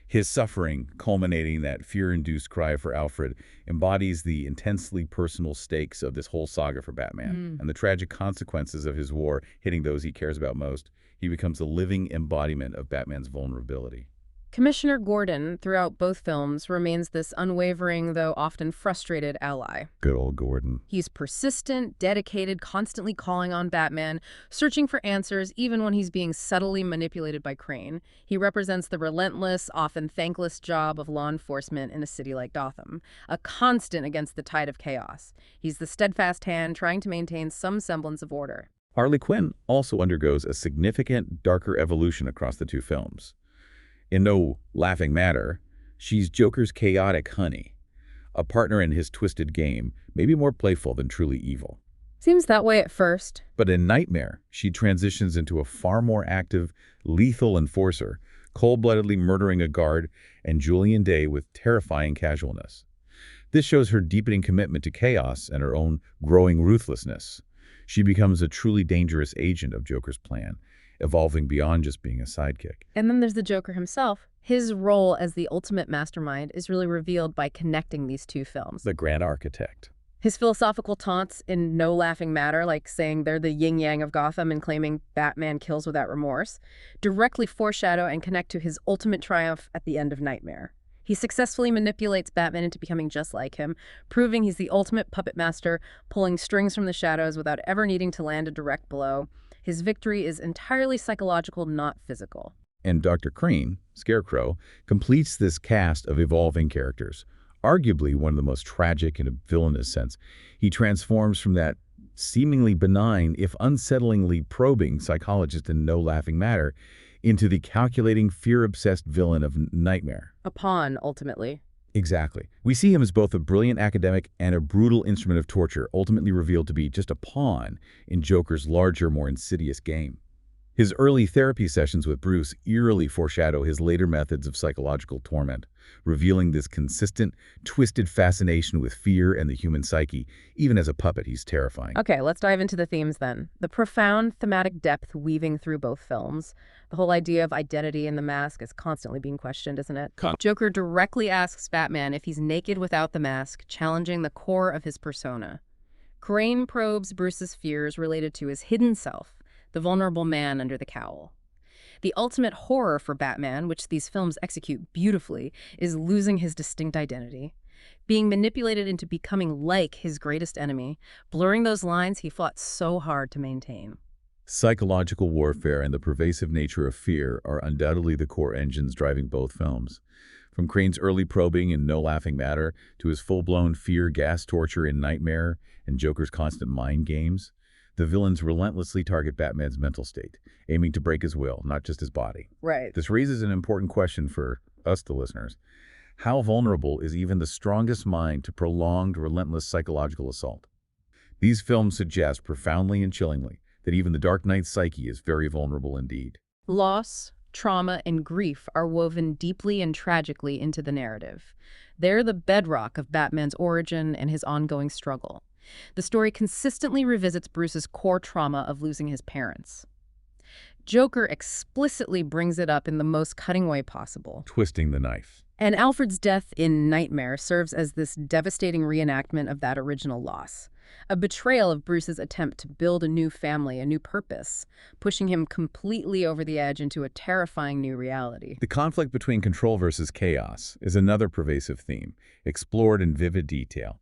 His suffering, culminating in that fear-induced cry for Alfred, embodies the intensely personal stakes of this whole saga for Batman, and the tragic consequences of his war hitting those he cares about most. He becomes a living embodiment of Batman's vulnerability. Commissioner Gordon, throughout both films, remains this unwavering, though often frustrated ally. Good old Gordon. He's persistent, dedicated, constantly calling on Batman, searching for answers even when he's being subtly manipulated by Crane. He represents the relentless, often thankless job of law enforcement in a city like Gotham, a constant against the tide of chaos. He's the steadfast hand trying to maintain some semblance of order. Harley Quinn also undergoes a significant, darker evolution across the two films. In No Laughing Matter, she's Joker's chaotic honey, a partner in his twisted game, maybe more playful than truly evil. Seems that way at first. But in Knightmare, she transitions into a far more active, lethal enforcer, cold-bloodedly murdering a guard and Julian Day with terrifying casualness. This shows her deepening commitment to chaos and her own growing ruthlessness. She becomes a truly dangerous agent of Joker's plan, evolving beyond just being a sidekick. And then there's the Joker himself. His role as the ultimate mastermind is really revealed by connecting these two films. The Grand Architect. His philosophical taunts in No Laughing Matter, like saying they're the yin-yang of Gotham and claiming Batman kills without remorse, directly foreshadow and connect to his ultimate triumph at the end of Knightmare. He successfully manipulates Batman into becoming just like him, proving he's the ultimate puppet master, pulling strings from the shadows without ever needing to land a direct blow. His victory is entirely psychological, not physical. And Dr. Crane, Scarecrow, completes this cast of evolving characters. Arguably one of the most tragic in a villainous sense. He transforms from that seemingly benign, if unsettlingly probing psychologist in No Laughing Matter into the calculating, fear-obsessed villain of Knightmare. A pawn, ultimately. Exactly. We see him as both a brilliant academic and a brutal instrument of torture, ultimately revealed to be just a pawn in Joker's larger, more insidious game. His early therapy sessions with Bruce eerily foreshadow his later methods of psychological torment, revealing this consistent, twisted fascination with fear and the human psyche. Even as a puppet, he's terrifying. Okay, let's dive into the themes then. The profound thematic depth weaving through both films. The whole idea of identity in the mask is constantly being questioned, isn't it? Joker directly asks Batman if he's naked without the mask, challenging the core of his persona. Crane probes Bruce's fears related to his hidden self, the vulnerable man under the cowl. The ultimate horror for Batman, which these films execute beautifully, is losing his distinct identity, being manipulated into becoming like his greatest enemy, blurring those lines he fought so hard to maintain. Psychological warfare and the pervasive nature of fear are undoubtedly the core engines driving both films. From Crane's early probing in No Laughing Matter to his full-blown fear gas torture in Knightmare and Joker's constant mind games, the villains relentlessly target Batman's mental state, aiming to break his will, not just his body. Right. This raises an important question for us, the listeners. How vulnerable is even the strongest mind to prolonged, relentless psychological assault? These films suggest profoundly and chillingly that even the Dark Knight's psyche is very vulnerable indeed. Loss, trauma, and grief are woven deeply and tragically into the narrative. They're the bedrock of Batman's origin and his ongoing struggle. The story consistently revisits Bruce's core trauma of losing his parents. Joker explicitly brings it up in the most cutting way possible. Twisting the knife. And Alfred's death in Knightmare serves as this devastating reenactment of that original loss. A betrayal of Bruce's attempt to build a new family, a new purpose, pushing him completely over the edge into a terrifying new reality. The conflict between control versus chaos is another pervasive theme, explored in vivid detail.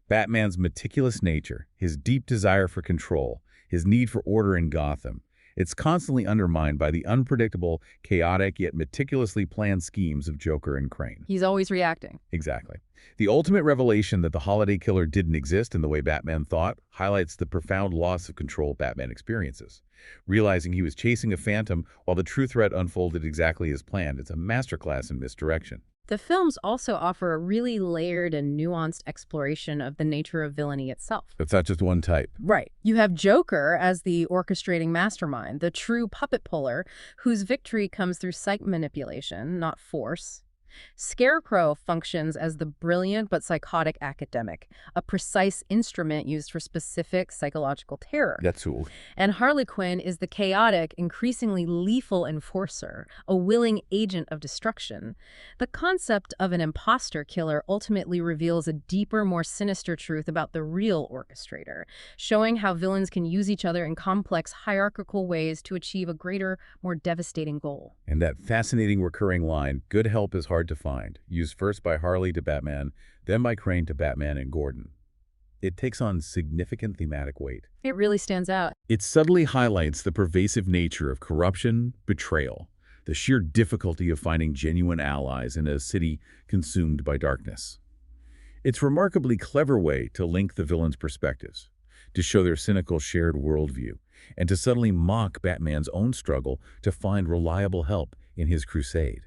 Batman's meticulous nature, his deep desire for control, his need for order in Gotham, it's constantly undermined by the unpredictable, chaotic, yet meticulously planned schemes of Joker and Crane. He's always reacting. Exactly. The ultimate revelation that the Holiday Killer didn't exist in the way Batman thought highlights the profound loss of control Batman experiences. Realizing he was chasing a phantom while the true threat unfolded exactly as planned, it's a masterclass in misdirection. The films also offer a really layered and nuanced exploration of the nature of villainy itself. It's not just one type. Right. You have Joker as the orchestrating mastermind, the true puppet puller, whose victory comes through psych manipulation, not force. Scarecrow functions as the brilliant but psychotic academic, a precise instrument used for specific psychological terror. That's all. And Harley Quinn is the chaotic, increasingly lethal enforcer, a willing agent of destruction. The concept of an imposter killer ultimately reveals a deeper, more sinister truth about the real orchestrator, showing how villains can use each other in complex, hierarchical ways to achieve a greater, more devastating goal. And that fascinating recurring line, good help is hard to find, used first by Harley to Batman, then by Crane to Batman and Gordon. It takes on significant thematic weight. It really stands out. It subtly highlights the pervasive nature of corruption, betrayal, the sheer difficulty of finding genuine allies in a city consumed by darkness. It's a remarkably clever way to link the villains' perspectives, to show their cynical shared worldview, and to subtly mock Batman's own struggle to find reliable help in his crusade.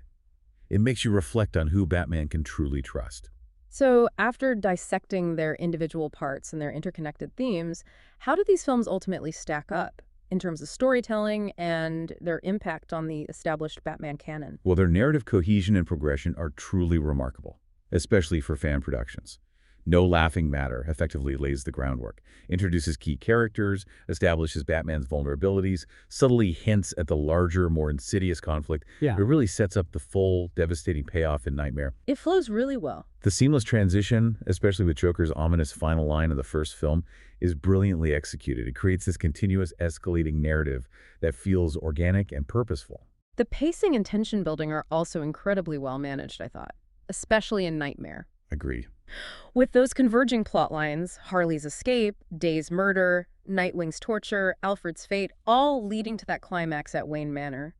It makes you reflect on who Batman can truly trust. So, after dissecting their individual parts and their interconnected themes, how do these films ultimately stack up in terms of storytelling and their impact on the established Batman canon? Well, their narrative cohesion and progression are truly remarkable, especially for fan productions. No Laughing Matter effectively lays the groundwork, introduces key characters, establishes Batman's vulnerabilities, subtly hints at the larger, more insidious conflict. Yeah. It really sets up the full, devastating payoff in Knightmare. It flows really well. The seamless transition, especially with Joker's ominous final line of the first film, is brilliantly executed. It creates this continuous escalating narrative that feels organic and purposeful. The pacing and tension building are also incredibly well managed, I thought, especially in Knightmare. Agreed. With those converging plot lines, Harley's escape, Day's murder, Nightwing's torture, Alfred's fate, all leading to that climax at Wayne Manor.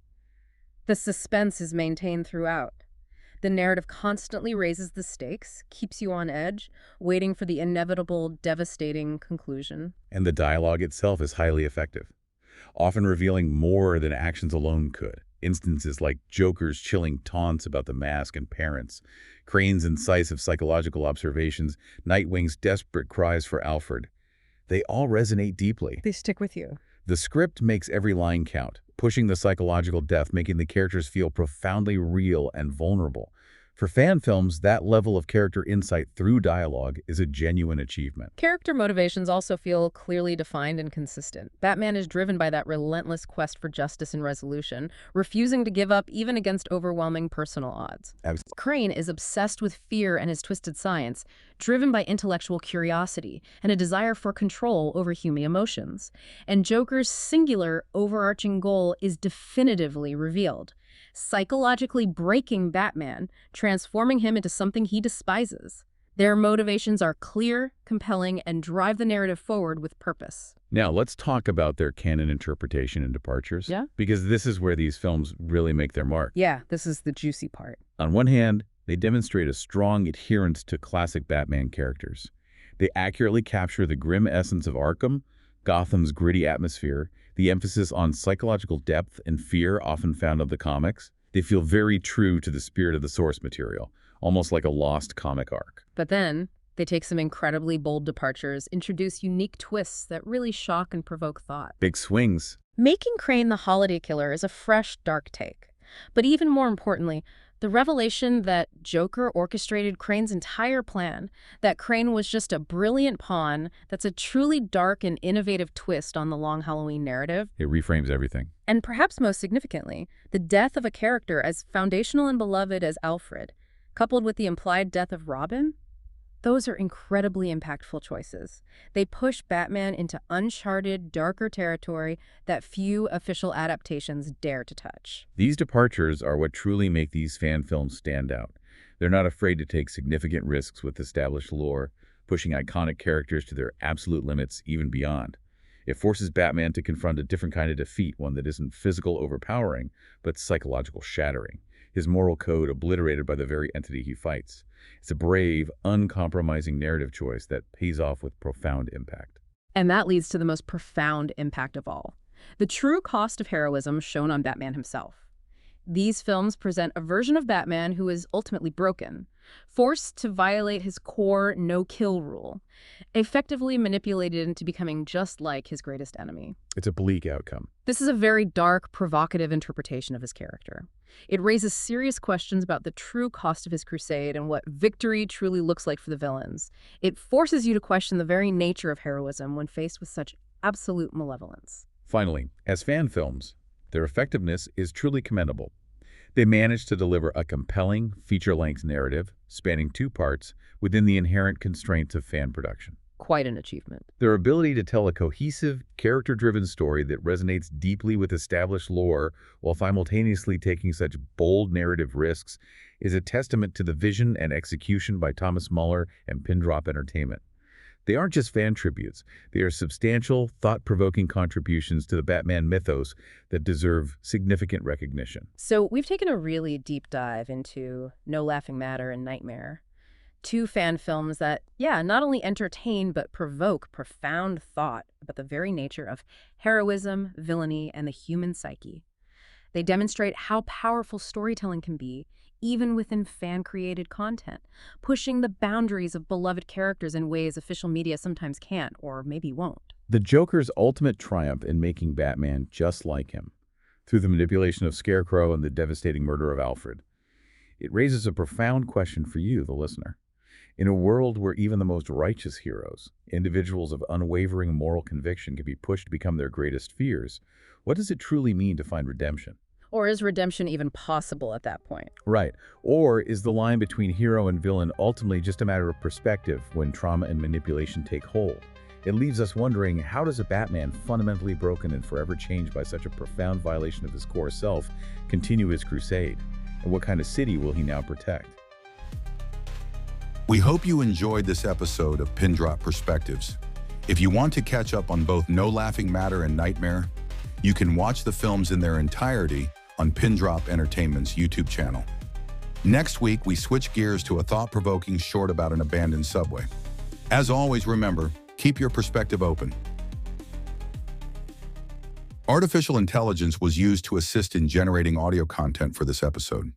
The suspense is maintained throughout. The narrative constantly raises the stakes, keeps you on edge, waiting for the inevitable, devastating conclusion. And the dialogue itself is highly effective, often revealing more than actions alone could. Instances like Joker's chilling taunts about the mask and parents, Crane's incisive psychological observations, Nightwing's desperate cries for Alfred. They all resonate deeply. They stick with you. The script makes every line count, pushing the psychological depth, making the characters feel profoundly real and vulnerable. For fan films, that level of character insight through dialogue is a genuine achievement. Character motivations also feel clearly defined and consistent. Batman is driven by that relentless quest for justice and resolution, refusing to give up even against overwhelming personal odds. Crane is obsessed with fear and his twisted science, driven by intellectual curiosity and a desire for control over human emotions. And Joker's singular, overarching goal is definitively revealed: psychologically breaking Batman, transforming him into something he despises. Their motivations are clear, compelling, and drive the narrative forward with purpose. Now, let's talk about their canon interpretation and departures. Yeah? Because this is where these films really make their mark. Yeah, this is the juicy part. On one hand, they demonstrate a strong adherence to classic Batman characters. They accurately capture the grim essence of Arkham, Gotham's gritty atmosphere, the emphasis on psychological depth and fear often found in the comics. They feel very true to the spirit of the source material, almost like a lost comic arc. But then, they take some incredibly bold departures, introduce unique twists that really shock and provoke thought. Big swings. Making Crane the holiday killer is a fresh, dark take. But even more importantly, the revelation that Joker orchestrated Crane's entire plan, that Crane was just a brilliant pawn, that's a truly dark and innovative twist on the long Halloween narrative. It reframes everything. And perhaps most significantly, the death of a character as foundational and beloved as Alfred, coupled with the implied death of Robin, those are incredibly impactful choices. They push Batman into uncharted, darker territory that few official adaptations dare to touch. These departures are what truly make these fan films stand out. They're not afraid to take significant risks with established lore, pushing iconic characters to their absolute limits, even beyond. It forces Batman to confront a different kind of defeat, one that isn't physical overpowering, but psychological shattering. His moral code obliterated by the very entity he fights. It's a brave, uncompromising narrative choice that pays off with profound impact. And that leads to the most profound impact of all: the true cost of heroism shown on Batman himself. These films present a version of Batman who is ultimately broken, forced to violate his core no-kill rule, effectively manipulated into becoming just like his greatest enemy. It's a bleak outcome. This is a very dark, provocative interpretation of his character. It raises serious questions about the true cost of his crusade and what victory truly looks like for the villains. It forces you to question the very nature of heroism when faced with such absolute malevolence. Finally, as fan films, their effectiveness is truly commendable. They managed to deliver a compelling, feature-length narrative spanning 2 parts within the inherent constraints of fan production. Quite an achievement. Their ability to tell a cohesive, character-driven story that resonates deeply with established lore while simultaneously taking such bold narrative risks is a testament to the vision and execution by Thomas Muller and Pindrop Entertainment. They aren't just fan tributes. They are substantial, thought-provoking contributions to the Batman mythos that deserve significant recognition. So we've taken a really deep dive into No Laughing Matter and Knightmare. 2 fan films that, not only entertain but provoke profound thought about the very nature of heroism, villainy, and the human psyche. They demonstrate how powerful storytelling can be, even within fan-created content, pushing the boundaries of beloved characters in ways official media sometimes can't, or maybe won't. The Joker's ultimate triumph in making Batman just like him, through the manipulation of Scarecrow and the devastating murder of Alfred. It raises a profound question for you, the listener. In a world where even the most righteous heroes, individuals of unwavering moral conviction, can be pushed to become their greatest fears, what does it truly mean to find redemption? Or is redemption even possible at that point? Right. Or is the line between hero and villain ultimately just a matter of perspective when trauma and manipulation take hold? It leaves us wondering, how does a Batman fundamentally broken and forever changed by such a profound violation of his core self continue his crusade? And what kind of city will he now protect? We hope you enjoyed this episode of Pindrop Perspectives. If you want to catch up on both No Laughing Matter and Knightmare, you can watch the films in their entirety on Pindrop Entertainment's YouTube channel. Next week, we switch gears to a thought-provoking short about an abandoned subway. As always, remember, keep your perspective open. Artificial intelligence was used to assist in generating audio content for this episode.